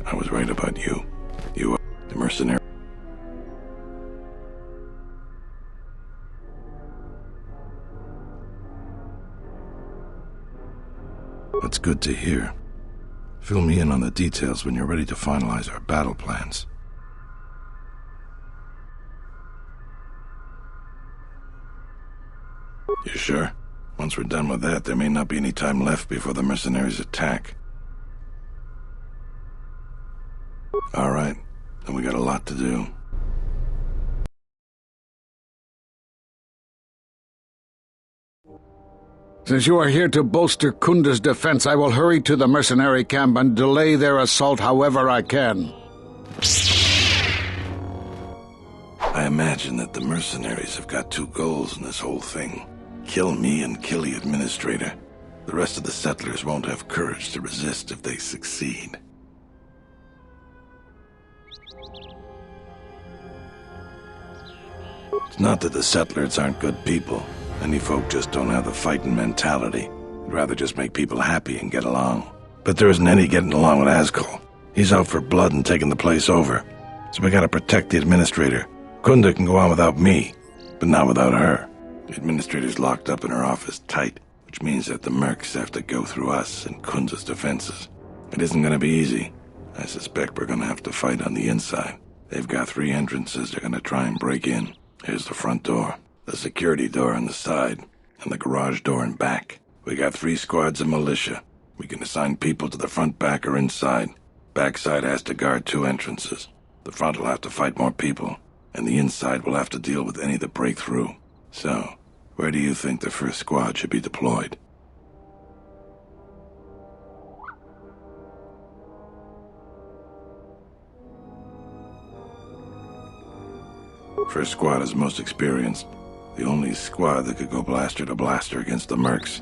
I was right about you. You are the mercenary. That's good to hear. Fill me in on the details when you're ready to finalize our battle plans. You sure? Once we're done with that, there may not be any time left before the mercenaries attack. All right, then we got a lot to do. Since you are here to bolster Kunda's defense, I will hurry to the mercenary camp and delay their assault however I can. I imagine that the mercenaries have got two goals in this whole thing. Kill me and kill the administrator. The rest of the settlers won't have courage to resist if they succeed. It's not that the settlers aren't good people. Many folk just don't have the fighting mentality. They'd rather just make people happy and get along. But there isn't any getting along with Ascol. He's out for blood and taking the place over. So we gotta protect the administrator. Kunda can go on without me, but not without her. The administrator's locked up in her office tight, which means that the mercs have to go through us and Kunda's defenses. It isn't gonna be easy. I suspect we're gonna have to fight on the inside. They've got 3 entrances they're gonna try and break in. Here's the front door, the security door on the side, and the garage door in back. We got 3 squads of militia. We can assign people to the front, back, or inside. Backside has to guard 2 entrances. The front will have to fight more people, and the inside will have to deal with any that break through. So, where do you think the first squad should be deployed? First squad is most experienced. The only squad that could go blaster to blaster against the mercs.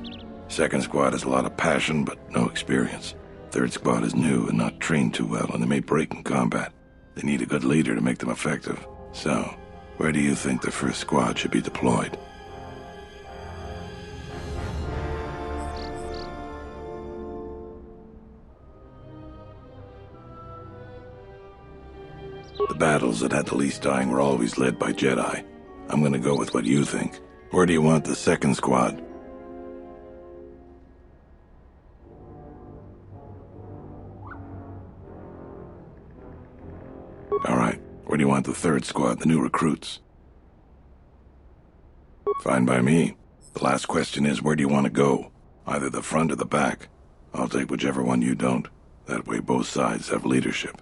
Second squad has a lot of passion, but no experience. Third squad is new and not trained too well, and they may break in combat. They need a good leader to make them effective. So, where do you think the first squad should be deployed? The battles that had the least dying were always led by Jedi. I'm gonna go with what you think. Where do you want the second squad? Alright, where do you want the third squad, the new recruits? Fine by me. The last question is, where do you want to go? Either the front or the back. I'll take whichever one you don't. That way both sides have leadership.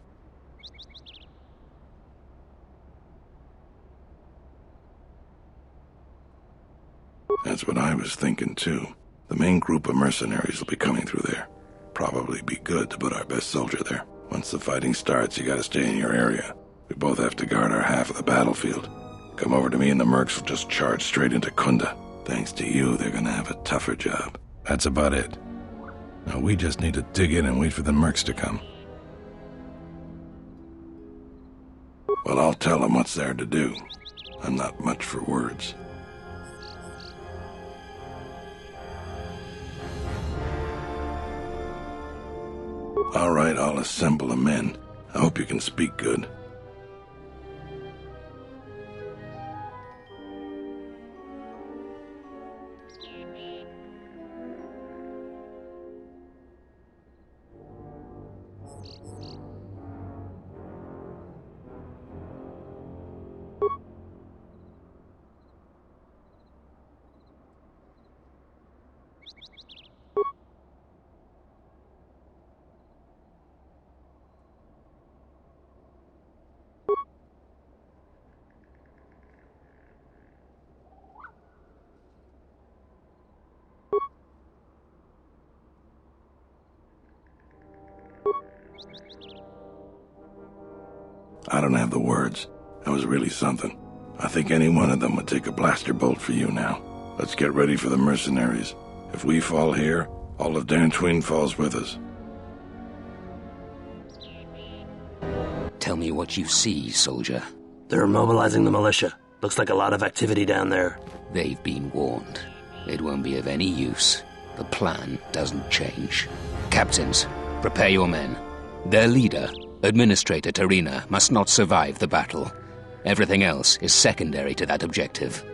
That's what I was thinking too. The main group of mercenaries will be coming through there. Probably be good to put our best soldier there. Once the fighting starts, you gotta stay in your area. We both have to guard our half of the battlefield. Come over to me and the mercs will just charge straight into Kunda. Thanks to you, they're gonna have a tougher job. That's about it. Now we just need to dig in and wait for the mercs to come. Well, I'll tell them what's there to do. I'm not much for words. All right, I'll assemble the men. I hope you can speak good. I don't have the words. That was really something. I think any one of them would take a blaster bolt for you now. Let's get ready for the mercenaries. If we fall here, all of Dantuine falls with us. Tell me what you see, soldier. They're mobilizing the militia. Looks like a lot of activity down there. They've been warned. It won't be of any use. The plan doesn't change. Captains, prepare your men. Their leader Administrator Tarina must not survive the battle. Everything else is secondary to that objective.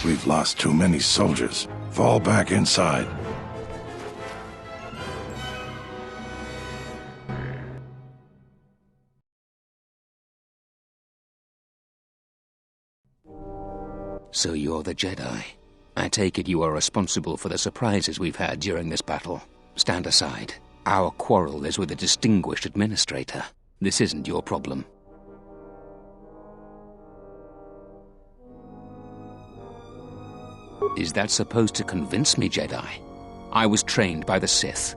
We've lost too many soldiers. Fall back inside. So you're the Jedi. I take it you are responsible for the surprises we've had during this battle. Stand aside. Our quarrel is with a distinguished administrator. This isn't your problem. Is that supposed to convince me, Jedi? I was trained by the Sith.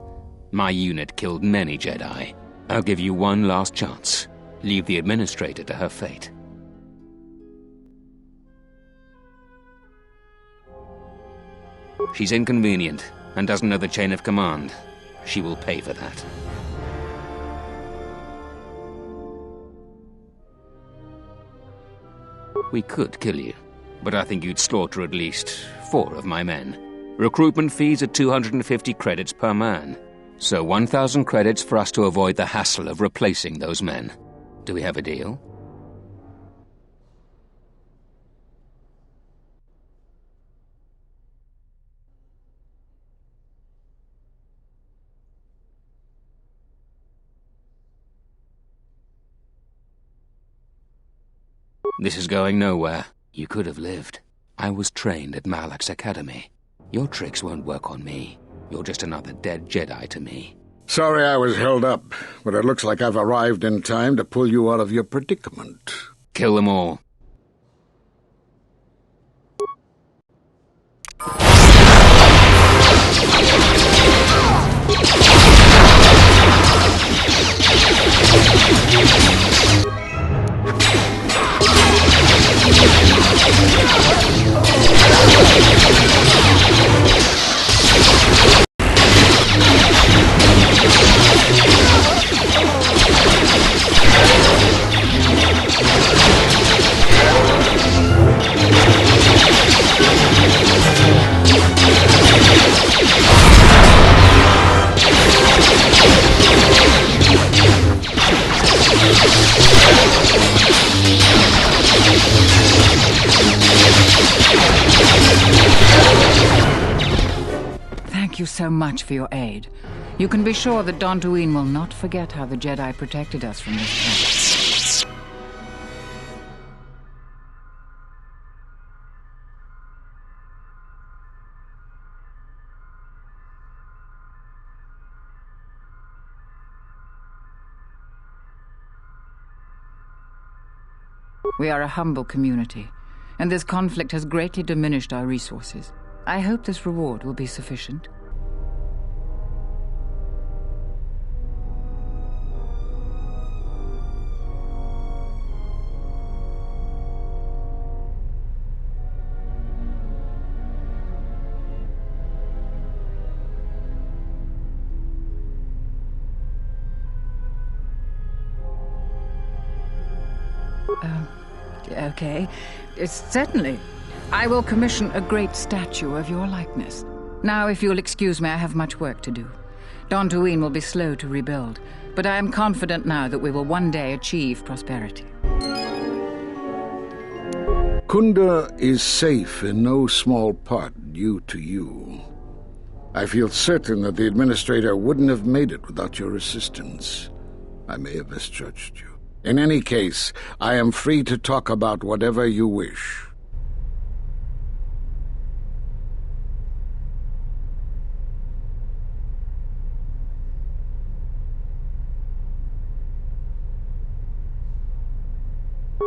My unit killed many Jedi. I'll give you one last chance. Leave the administrator to her fate. She's inconvenient and doesn't know the chain of command. She will pay for that. We could kill you, but I think you'd slaughter at least 4 of my men. Recruitment fees are 250 credits per man. So 1,000 credits for us to avoid the hassle of replacing those men. Do we have a deal? This is going nowhere. You could have lived. I was trained at Malak's academy. Your tricks won't work on me. You're just another dead Jedi to me. Sorry I was held up, but it looks like I've arrived in time to pull you out of your predicament. Kill them all. Thank you so much for your aid. You can be sure that Dantuine will not forget how the Jedi protected us from this threat. We are a humble community, and this conflict has greatly diminished our resources. I hope this reward will be sufficient. Okay. Certainly. I will commission a great statue of your likeness. Now, if you'll excuse me, I have much work to do. Dantuine will be slow to rebuild, but I am confident now that we will one day achieve prosperity. Kunda is safe in no small part due to you. I feel certain that the Administrator wouldn't have made it without your assistance. I may have misjudged you. In any case, I am free to talk about whatever you wish.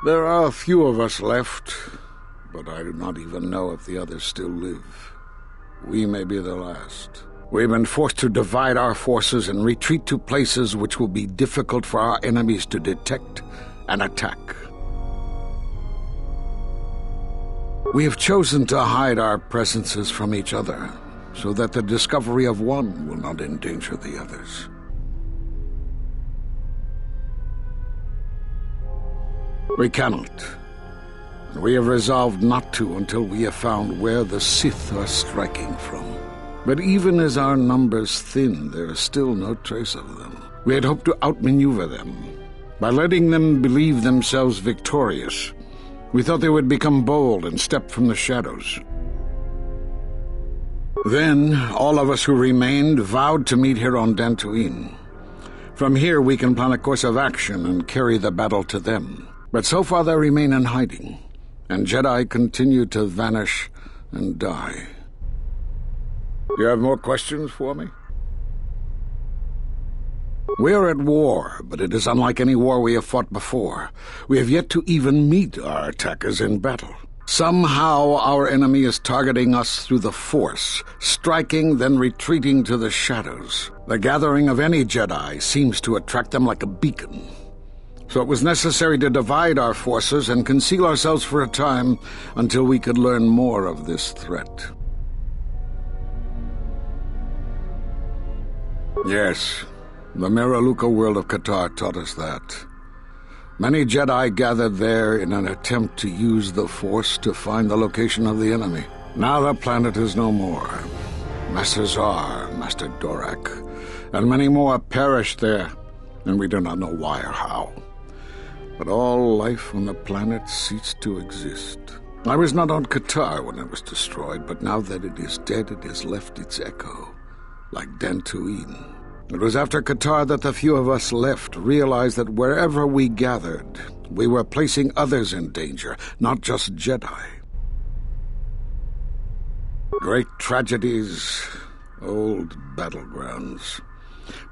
There are a few of us left, but I do not even know if the others still live. We may be the last. We've been forced to divide our forces and retreat to places which will be difficult for our enemies to detect and attack. We have chosen to hide our presences from each other, so that the discovery of one will not endanger the others. We cannot. And we have resolved not to until we have found where the Sith are striking from. But even as our numbers thin, there is still no trace of them. We had hoped to outmaneuver them. By letting them believe themselves victorious, we thought they would become bold and step from the shadows. Then, all of us who remained vowed to meet here on Dantooine. From here we can plan a course of action and carry the battle to them. But so far they remain in hiding, and Jedi continue to vanish and die. You have more questions for me? We are at war, but it is unlike any war we have fought before. We have yet to even meet our attackers in battle. Somehow our enemy is targeting us through the Force, striking, then retreating to the shadows. The gathering of any Jedi seems to attract them like a beacon. So it was necessary to divide our forces and conceal ourselves for a time until we could learn more of this threat. Yes, the Miraluka world of Kotor taught us that. Many Jedi gathered there in an attempt to use the Force to find the location of the enemy. Now the planet is no more. Master Czar, Master Dorak, and many more perished there, and we do not know why or how. But all life on the planet ceased to exist. I was not on Kotor when it was destroyed, but now that it is dead, it has left its echo, like Dantuine. It was after Kotor that the few of us left realized that wherever we gathered, we were placing others in danger, not just Jedi. Great tragedies, old battlegrounds,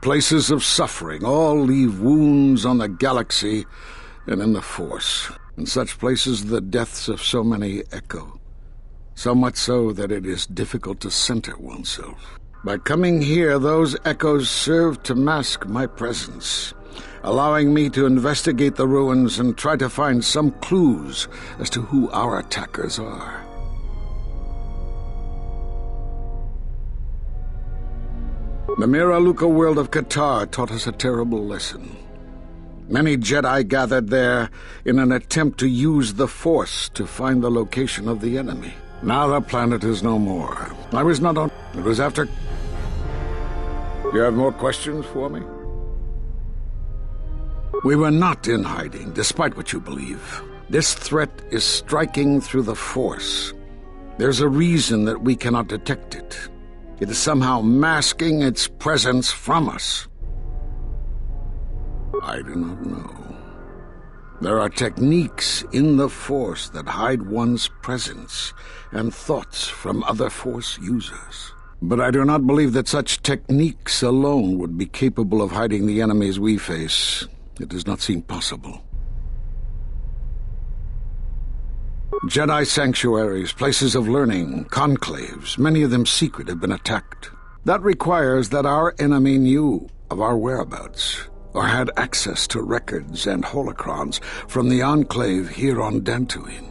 places of suffering, all leave wounds on the galaxy and in the Force. In such places the deaths of so many echo, so much so that it is difficult to center oneself. By coming here, those echoes serve to mask my presence, allowing me to investigate the ruins and try to find some clues as to who our attackers are. The Miraluka world of Kotor taught us a terrible lesson. Many Jedi gathered there in an attempt to use the Force to find the location of the enemy. Now the planet is no more. I was not on... It was after... You have more questions for me? We were not in hiding, despite what you believe. This threat is striking through the Force. There's a reason that we cannot detect it. It is somehow masking its presence from us. I do not know. There are techniques in the Force that hide one's presence and thoughts from other Force users. But I do not believe that such techniques alone would be capable of hiding the enemies we face. It does not seem possible. Jedi sanctuaries, places of learning, conclaves, many of them secret, have been attacked. That requires that our enemy knew of our whereabouts, or had access to records and holocrons from the Enclave here on Dantooine.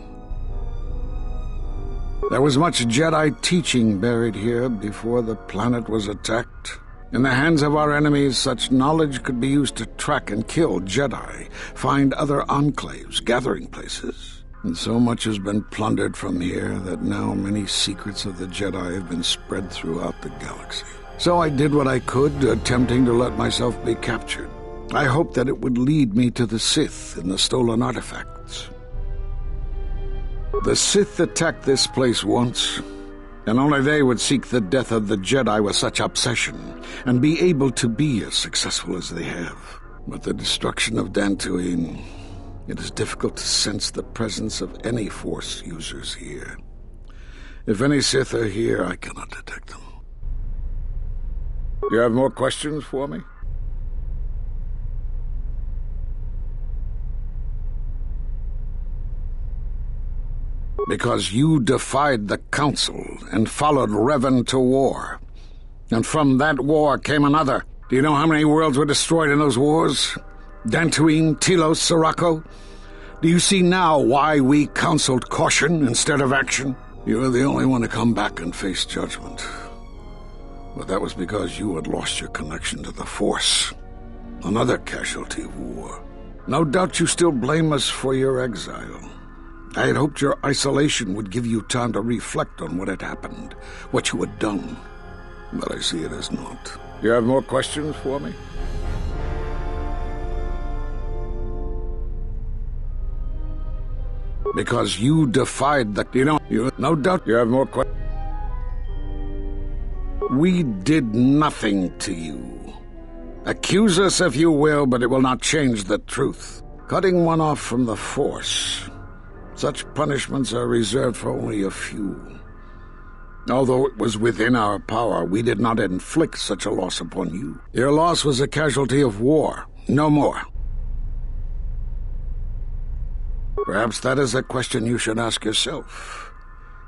There was much Jedi teaching buried here before the planet was attacked. In the hands of our enemies, such knowledge could be used to track and kill Jedi, find other enclaves, gathering places. And so much has been plundered from here that now many secrets of the Jedi have been spread throughout the galaxy. So I did what I could, attempting to let myself be captured. I hoped that it would lead me to the Sith and the stolen artifacts. The Sith attacked this place once, and only they would seek the death of the Jedi with such obsession, and be able to be as successful as they have. With the destruction of Dantooine, it is difficult to sense the presence of any Force users here. If any Sith are here, I cannot detect them. You have more questions for me? Because you defied the Council and followed Revan to war. And from that war came another. Do you know how many worlds were destroyed in those wars? Dantooine, Telos, Sirocco? Do you see now why we counseled caution instead of action? You were the only one to come back and face judgment. But that was because you had lost your connection to the Force. Another casualty of war. No doubt you still blame us for your exile. I had hoped your isolation would give you time to reflect on what had happened, what you had done. But I see it as not. You have more questions for me? Because you defied the... no doubt you have more questions. We did nothing to you. Accuse us if you will, but it will not change the truth. Cutting one off from the Force... Such punishments are reserved for only a few. Although it was within our power, we did not inflict such a loss upon you. Your loss was a casualty of war, no more. Perhaps that is a question you should ask yourself.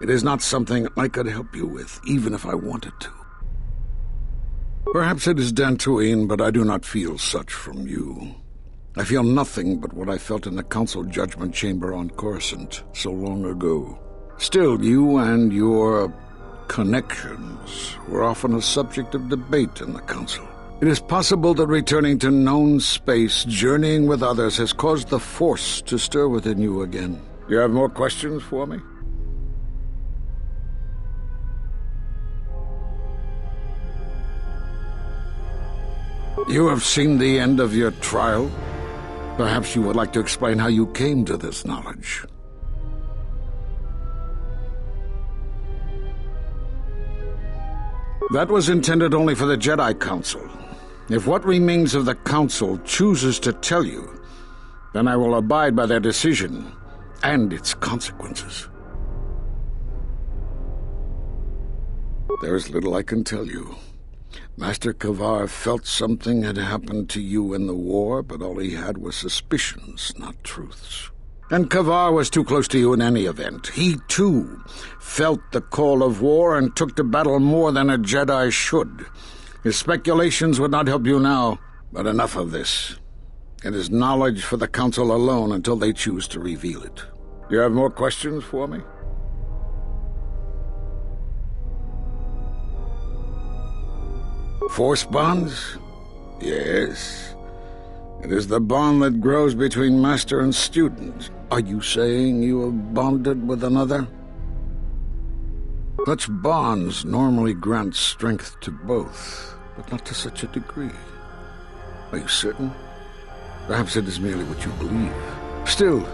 It is not something I could help you with, even if I wanted to. Perhaps it is Dantooine, but I do not feel such from you. I feel nothing but what I felt in the Council Judgment Chamber on Coruscant so long ago. Still, you and your connections were often a subject of debate in the Council. It is possible that returning to known space, journeying with others, has caused the Force to stir within you again. You have more questions for me? You have seen the end of your trial? Perhaps you would like to explain how you came to this knowledge. That was intended only for the Jedi Council. If what remains of the Council chooses to tell you, then I will abide by their decision and its consequences. There is little I can tell you. Master Kavar felt something had happened to you in the war, but all he had was suspicions, not truths. And Kavar was too close to you in any event. He, too, felt the call of war and took to battle more than a Jedi should. His speculations would not help you now, but enough of this. It is knowledge for the Council alone until they choose to reveal it. Do you have more questions for me? Force bonds? Yes. It is the bond that grows between master and student. Are you saying you have bonded with another? Such bonds normally grant strength to both, but not to such a degree. Are you certain? Perhaps it is merely what you believe. Still,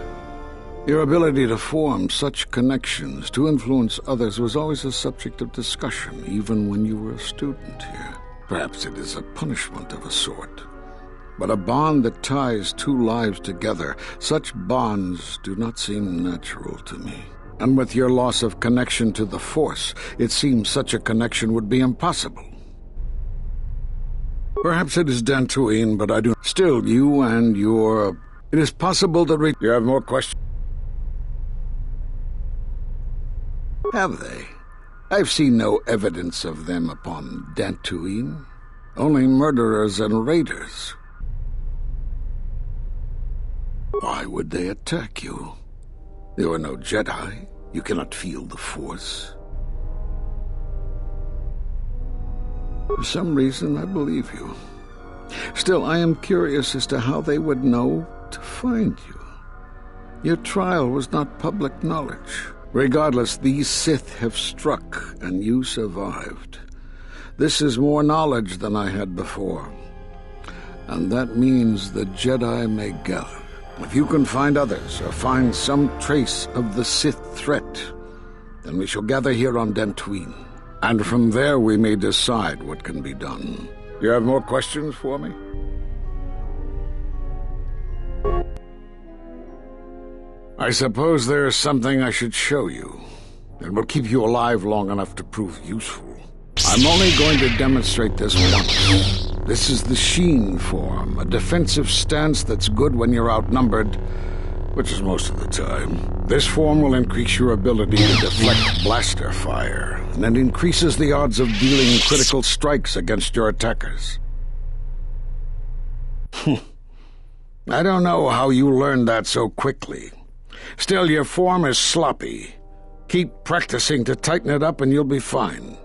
your ability to form such connections, to influence others, was always a subject of discussion, even when you were a student here. Perhaps it is a punishment of a sort. But a bond that ties two lives together, such bonds do not seem natural to me. And with your loss of connection to the Force, it seems such a connection would be impossible. Perhaps it is Dantuine, but I do... Still, you and your... It is possible that You have more questions? Have they? I've seen no evidence of them upon Dantuine. Only murderers and raiders. Why would they attack you? You are no Jedi. You cannot feel the Force. For some reason, I believe you. Still, I am curious as to how they would know to find you. Your trial was not public knowledge. Regardless, these Sith have struck, and you survived. This is more knowledge than I had before. And that means the Jedi may gather. If you can find others, or find some trace of the Sith threat, then we shall gather here on Dantuine. And from there we may decide what can be done. Do you have more questions for me? I suppose there is something I should show you. It will keep you alive long enough to prove useful. I'm only going to demonstrate this once. This is the Sheen form, a defensive stance that's good when you're outnumbered, which is most of the time. This form will increase your ability to deflect blaster fire, and it increases the odds of dealing critical strikes against your attackers. I don't know how you learned that so quickly. Still, your form is sloppy. Keep practicing to tighten it up and you'll be fine.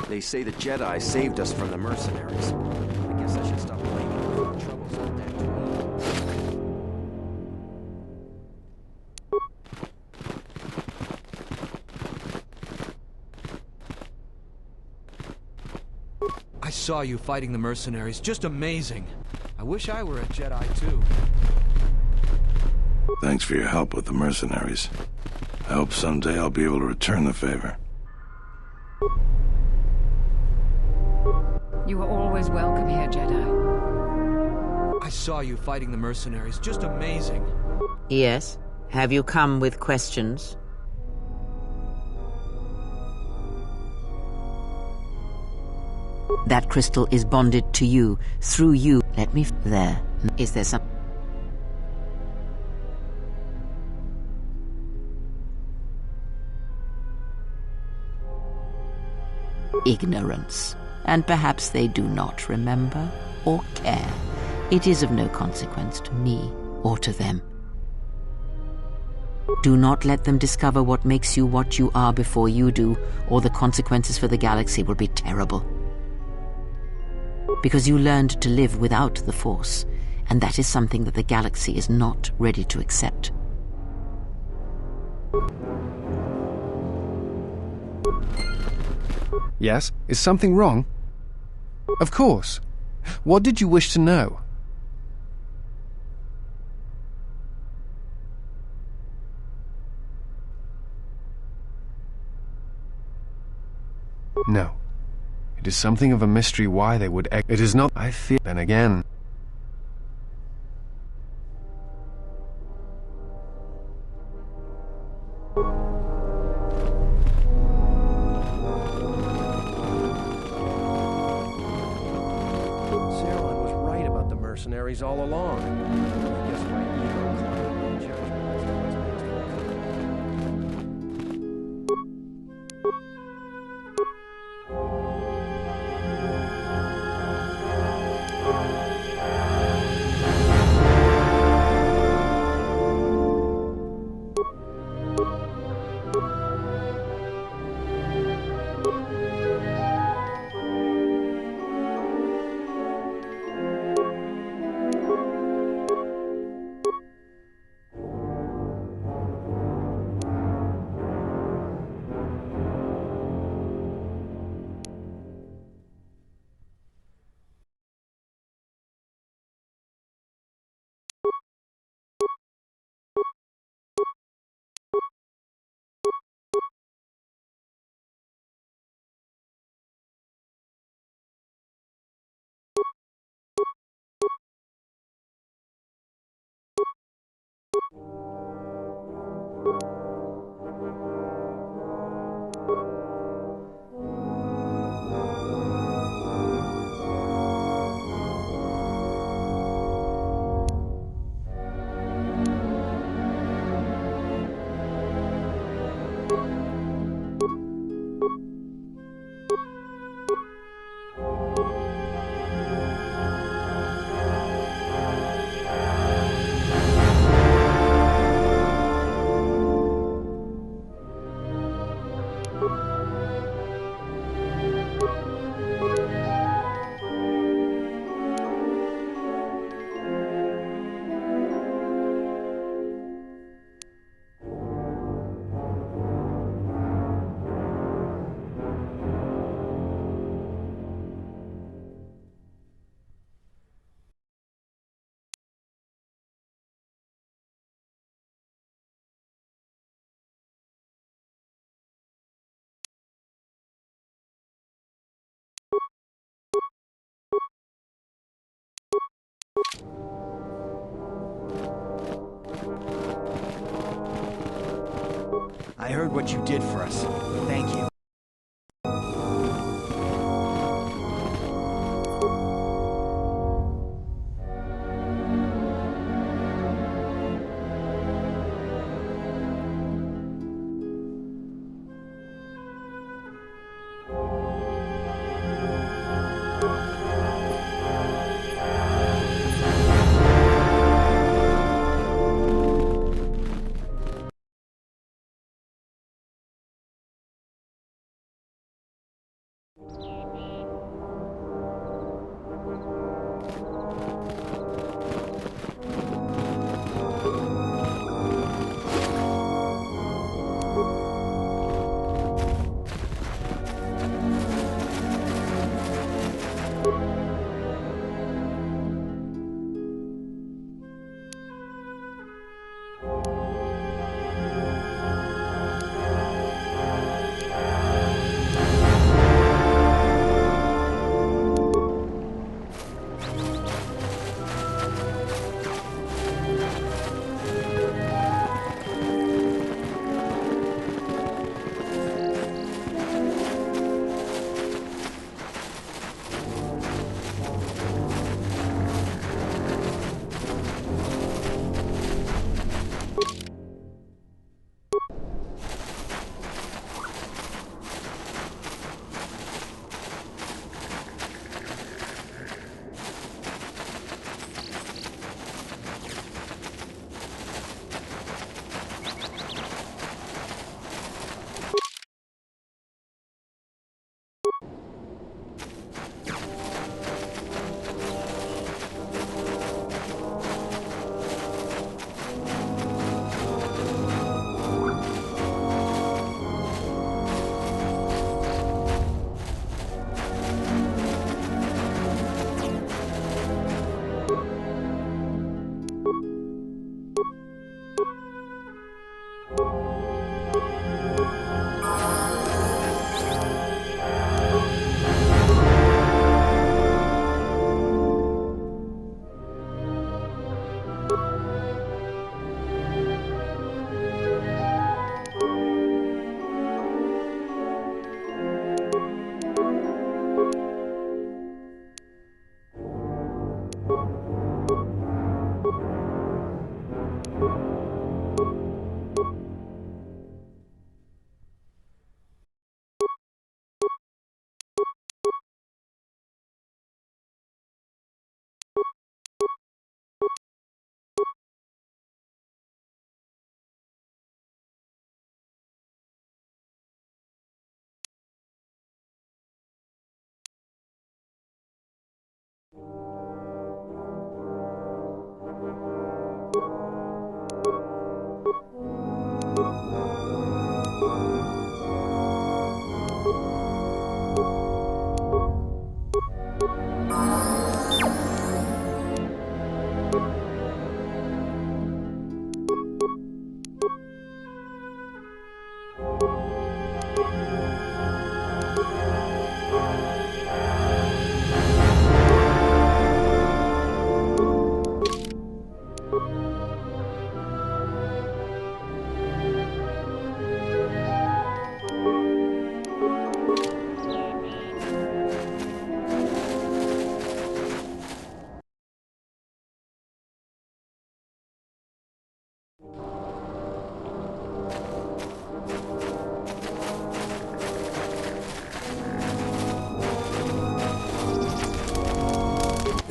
They say the Jedi saved us from the mercenaries. I guess I should stop blaming them for the troubles on Dantuine. I saw you fighting the mercenaries. Just amazing. I wish I were a Jedi, too. Thanks for your help with the mercenaries. I hope someday I'll be able to return the favor. You are always welcome here, Jedi. I saw you fighting the mercenaries. Just amazing. Yes? Have you come with questions? That crystal is bonded to you. Through you. Let me... There. Is there some... Ignorance. And perhaps they do not remember or care. It is of no consequence to me or to them. Do not let them discover what makes you what you are before you do, or the consequences for the galaxy will be terrible. Because you learned to live without the Force, and that is something that the galaxy is not ready to accept. Yes? Is something wrong? Of course. What did you wish to know? No. It is something of a mystery why they would It is not. I fear. Then again. Mercenaries all along. I guess my ego clouded my judgment as to what's best for us. I heard what you did for us. Thank you.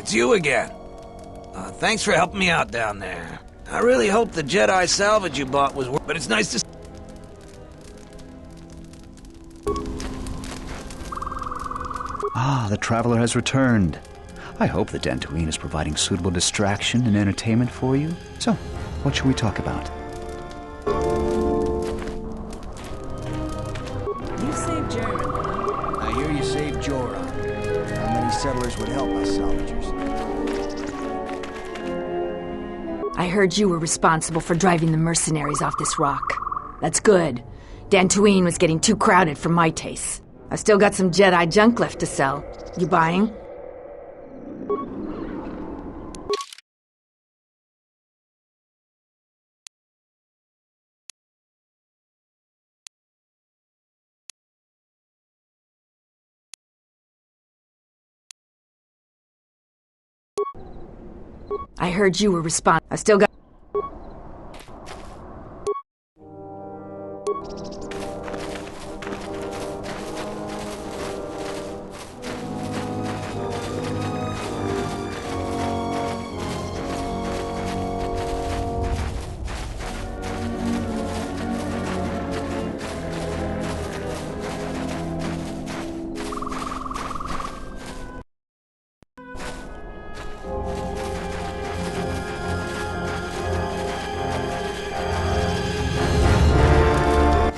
it's you again. Thanks for helping me out down there. I really hope the Jedi salvage you bought was worth, but it's nice to... Ah, the traveler has returned. I hope the Dantuine is providing suitable distraction and entertainment for you. So, what should we talk about? You saved German. I hear you saved Jorah. How many settlers would help us salvagers? I heard you were responsible for driving the mercenaries off this rock. That's good. Dantuine was getting too crowded for my taste. I still got some Jedi junk left to sell. You buying? I heard you were I still got...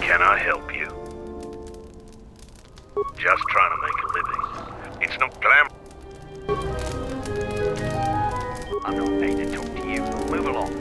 Can I help you? Just trying to make a living. It's not glam. I'm not paid to talk to you. Move along.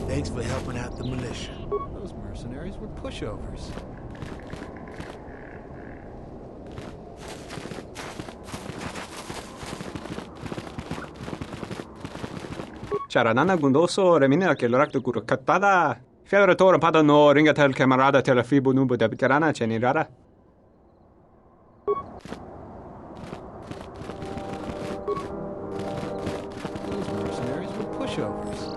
Thanks for helping out the militia. Those mercenaries were pushovers. Charanana gundoso remina che l'orak de gurukatada. Fiaratore pada no ringatel camarada tela fibu nubu de bitarana cenirara. Those mercenaries were pushovers.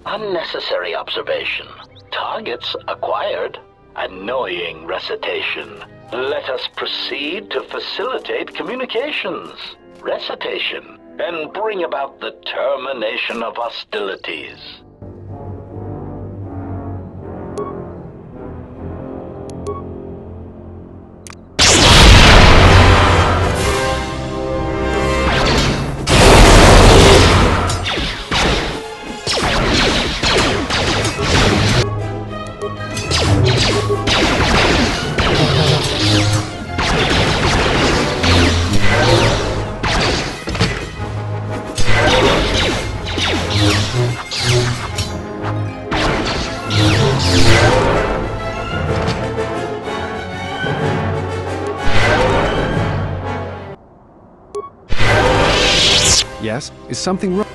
Unnecessary observation. Targets acquired. Annoying recitation. Let us proceed to facilitate communications. Recitation. And bring about the termination of hostilities. Yes? Is something wrong?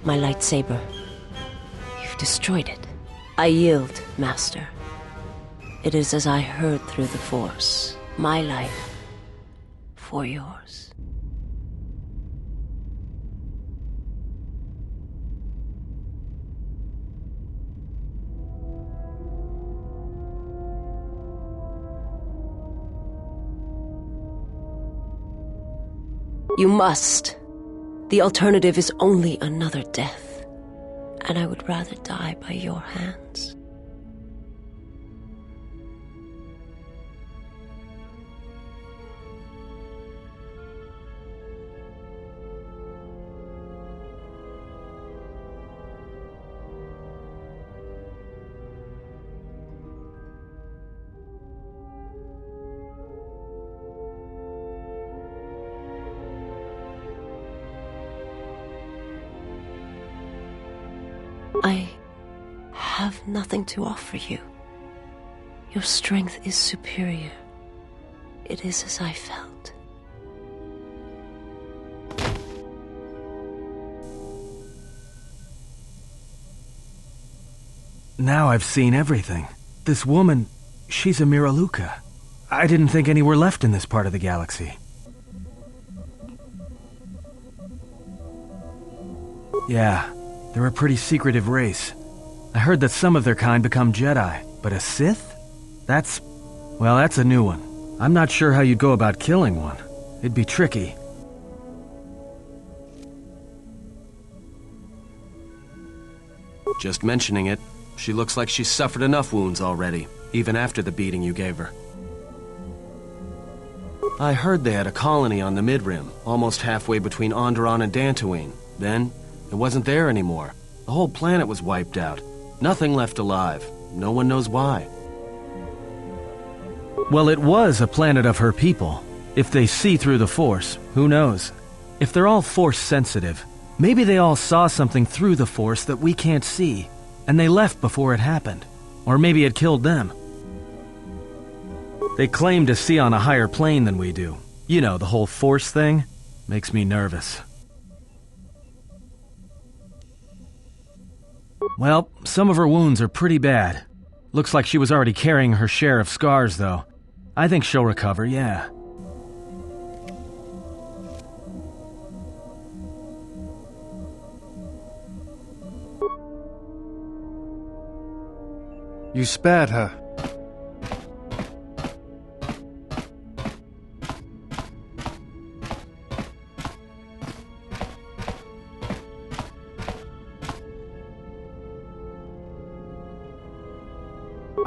My lightsaber. You've destroyed it. I yield, Master. It is as I heard through the Force. My life for yours. You must. The alternative is only another death, and I would rather die by your hands. I have nothing to offer you. Your strength is superior. It is as I felt. Now I've seen everything. This woman, she's a Miraluka. I didn't think any were left in this part of the galaxy. Yeah. They're a pretty secretive race. I heard that some of their kind become Jedi, but a Sith? That's a new one. I'm not sure how you'd go about killing one. It'd be tricky. Just mentioning it, she looks like she's suffered enough wounds already, even after the beating you gave her. I heard they had a colony on the Mid-Rim, almost halfway between Onderon and Dantooine. Then, it wasn't there anymore. The whole planet was wiped out. Nothing left alive. No one knows why. Well, it was a planet of her people. If they see through the Force, who knows? If they're all Force-sensitive, maybe they all saw something through the Force that we can't see, and they left before it happened. Or maybe it killed them. They claim to see on a higher plane than we do. You know, the whole force thing makes me nervous. Well, some of her wounds are pretty bad. Looks like she was already carrying her share of scars, though. I think she'll recover, yeah. You spared her.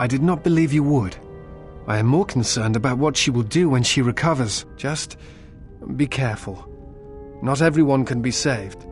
I did not believe you would. I am more concerned about what she will do when she recovers. Just be careful. Not everyone can be saved.